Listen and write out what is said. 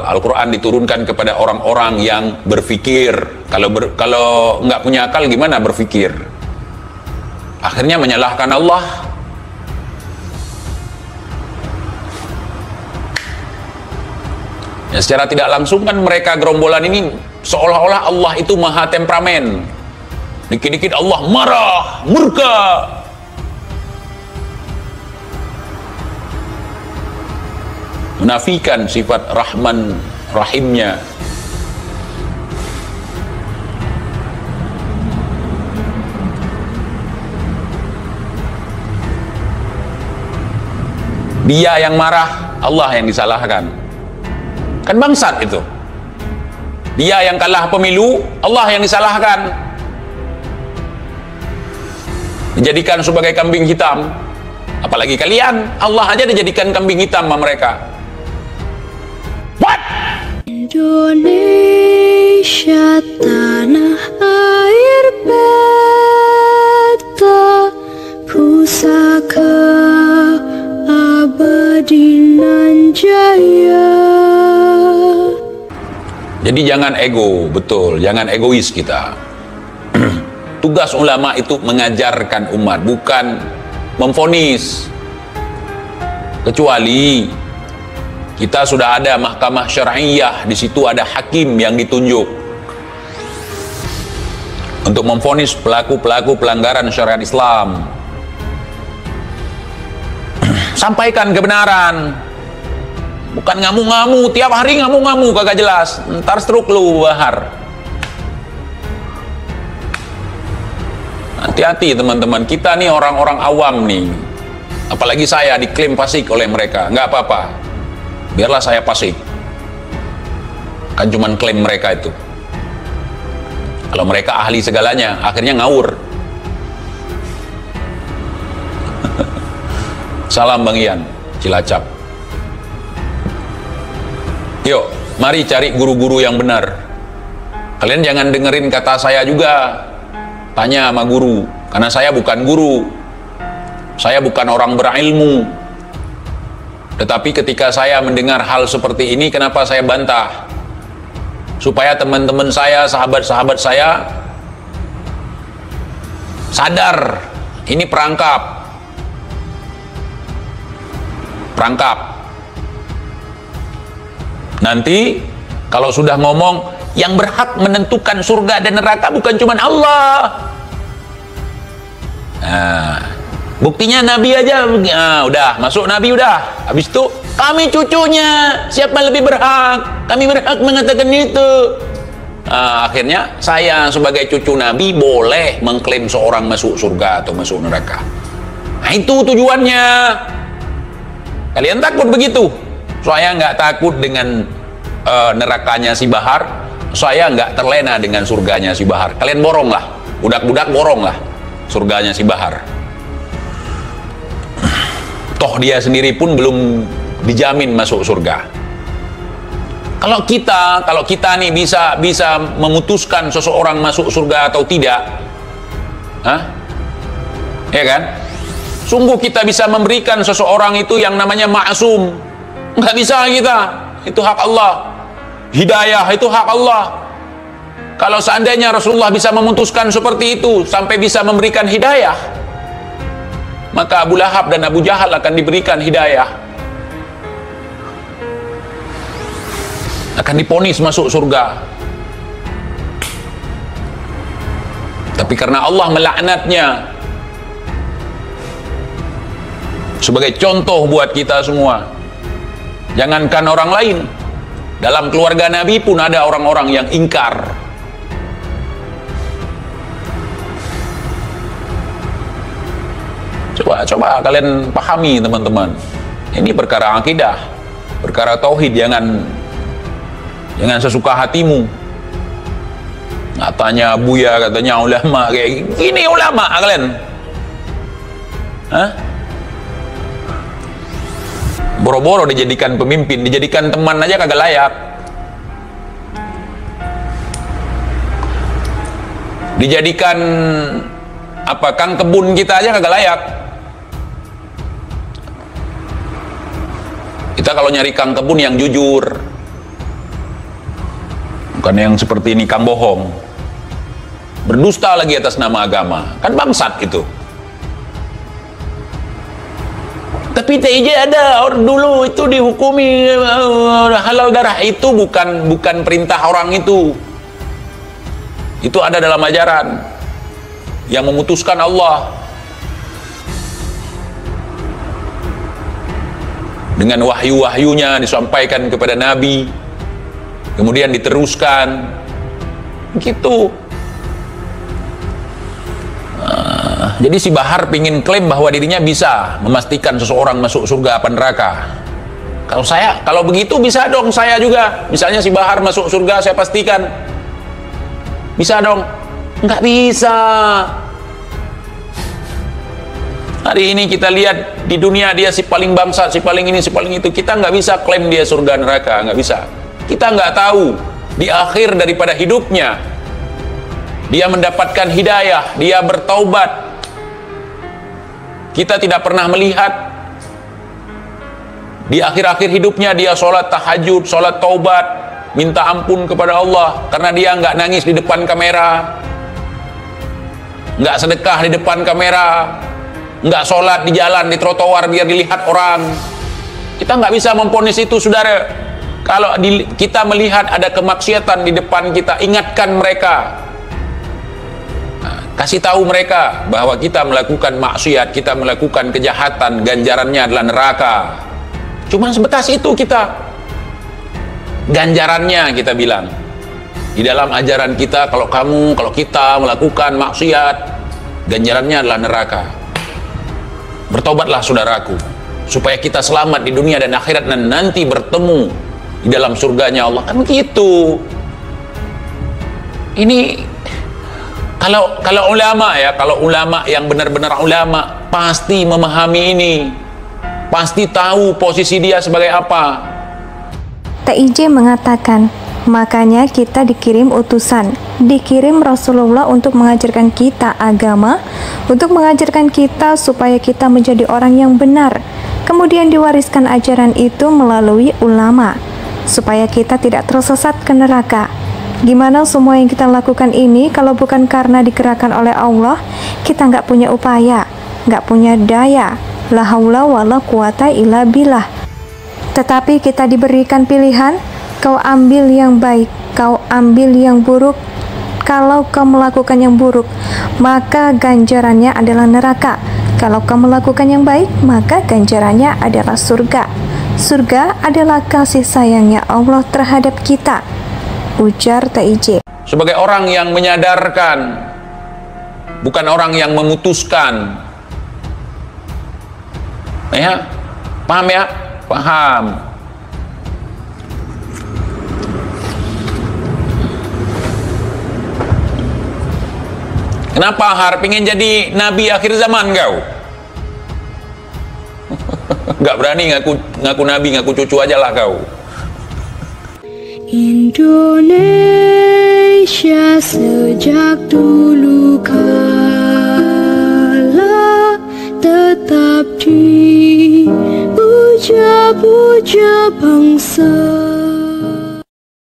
Al-Quran diturunkan kepada orang-orang yang berpikir. Kalau nggak punya akal gimana berpikir? Akhirnya menyalahkan Allah. Ya, secara tidak langsung kan mereka gerombolan ini seolah-olah Allah itu maha temperamen. Dikit-dikit Allah marah, murka. Menafikan sifat Rahman Rahimnya. Dia yang marah, Allah yang disalahkan. Kan bangsat itu. Dia yang kalah pemilu, Allah yang disalahkan. Dijadikan sebagai kambing hitam. Apalagi kalian, Allah aja dijadikan kambing hitam sama mereka. What? Indonesia tanah air beta, pusaka abadi nan jaya. Jadi jangan ego, betul, jangan egois kita. Tugas ulama itu mengajarkan umat, bukan memvonis. Kecuali kita sudah ada mahkamah syar'iyah, di situ ada hakim yang ditunjuk untuk memvonis pelaku-pelaku pelanggaran syariat Islam. Sampaikan kebenaran, bukan ngamu-ngamu, tiap hari ngamu-ngamu kagak jelas, ntar stroke lu bahar. Hati-hati teman-teman, kita nih orang-orang awam nih, apalagi saya diklaim fasik oleh mereka. Nggak apa-apa, biarlah saya fasik, kan cuman klaim mereka itu. Kalau mereka ahli segalanya, akhirnya ngawur. Salam Bang Ian, Cilacap. Yuk, mari cari guru-guru yang benar. Kalian jangan dengerin kata saya juga. Tanya sama guru, karena saya bukan guru. Saya bukan orang berilmu. Tetapi ketika saya mendengar hal seperti ini, kenapa saya bantah? Supaya teman-teman saya, sahabat-sahabat saya sadar, ini perangkap. Nanti kalau sudah ngomong, yang berhak menentukan surga dan neraka bukan cuma Allah. Nah, buktinya Nabi aja, udah masuk Nabi udah. Habis itu kami cucunya, siapa lebih berhak? Kami berhak mengatakan itu. Akhirnya saya sebagai cucu Nabi boleh mengklaim seorang masuk surga atau masuk neraka. Nah, itu tujuannya. Kalian takut begitu? Saya nggak takut dengan nerakanya si Bahar. Saya nggak terlena dengan surganya si Bahar. Kalian borong lah, budak-budak borong lah surganya si Bahar. Toh dia sendiri pun belum dijamin masuk surga. Kalau kita nih bisa memutuskan seseorang masuk surga atau tidak, ya kan? Sungguh kita bisa memberikan seseorang itu yang namanya ma'sum. Nggak bisa kita, itu hak Allah. Hidayah itu hak Allah. Kalau seandainya Rasulullah bisa memutuskan seperti itu sampai bisa memberikan hidayah, maka Abu Lahab dan Abu Jahal akan diberikan hidayah, akan diponis masuk surga. Tapi karena Allah melaknatnya, sebagai contoh buat kita semua, jangankan orang lain, dalam keluarga Nabi pun ada orang-orang yang ingkar. Coba kalian pahami teman-teman, ini perkara akidah, perkara tauhid. Jangan sesuka hatimu. Katanya Buya, katanya ulama, kayak gini ulama kalian. Boro-boro dijadikan pemimpin, dijadikan teman aja kagak layak. Dijadikan kang kebun kita aja kagak layak. Kita kalau nyari kang kebun yang jujur, Bukan yang seperti ini, kang bohong. Berdusta lagi atas nama agama. Kan bangsat itu. Tapi TIJ ada dulu itu dihukumi halal darah, itu bukan perintah orang itu. Itu ada dalam ajaran yang memutuskan Allah. Dengan wahyu-wahyunya disampaikan kepada Nabi, kemudian diteruskan gitu. Jadi si Bahar pingin klaim bahwa dirinya bisa memastikan seseorang masuk surga apa neraka. Kalau begitu bisa dong saya juga. Misalnya si Bahar masuk surga, saya pastikan. Bisa dong? Nggak bisa. Hari ini kita lihat di dunia dia si paling bangsat, si paling ini, si paling itu. Kita nggak bisa klaim dia surga neraka, nggak bisa. Kita nggak tahu di akhir daripada hidupnya dia mendapatkan hidayah, dia bertaubat. Kita tidak pernah melihat di akhir-akhir hidupnya dia sholat tahajud, sholat taubat, minta ampun kepada Allah karena dia nggak nangis di depan kamera, nggak sedekah di depan kamera, nggak sholat di jalan, di trotoar biar dilihat orang. Kita nggak bisa memvonis itu, saudara. Kalau kita melihat ada kemaksiatan di depan kita, ingatkan mereka. Kasih tahu mereka bahwa kita melakukan maksiat, kita melakukan kejahatan, ganjarannya adalah neraka. Cuman sebatas itu kita. Ganjarannya kita bilang. Di dalam ajaran kita, kalau kita melakukan maksiat, ganjarannya adalah neraka. Bertobatlah saudaraku, supaya kita selamat di dunia dan akhirat dan nanti bertemu di dalam surganya Allah. Kan begitu. Ini kalau ulama ya, kalau ulama yang benar-benar ulama pasti memahami ini, pasti tahu posisi dia sebagai apa. TIJ mengatakan, makanya kita dikirim utusan, dikirim Rasulullah untuk mengajarkan kita agama, untuk mengajarkan kita supaya kita menjadi orang yang benar. Kemudian diwariskan ajaran itu melalui ulama, supaya kita tidak tersesat ke neraka. Gimana semua yang kita lakukan ini kalau bukan karena digerakkan oleh Allah? Kita nggak punya upaya, nggak punya daya. La haula wala quwata illa billah. Tetapi kita diberikan pilihan, kau ambil yang baik, kau ambil yang buruk. Kalau kau melakukan yang buruk, maka ganjarannya adalah neraka. Kalau kau melakukan yang baik, maka ganjarannya adalah surga. Surga adalah kasih sayangnya Allah terhadap kita, ujar TIJ. Sebagai orang yang menyadarkan, bukan orang yang memutuskan. Ya, paham ya? Paham. Kenapa Har pengen jadi nabi akhir zaman kau? Gak berani ngaku nabi, ngaku cucu aja lah kau. Indonesia sejak dulu kala tetap dipuja-puja bangsa.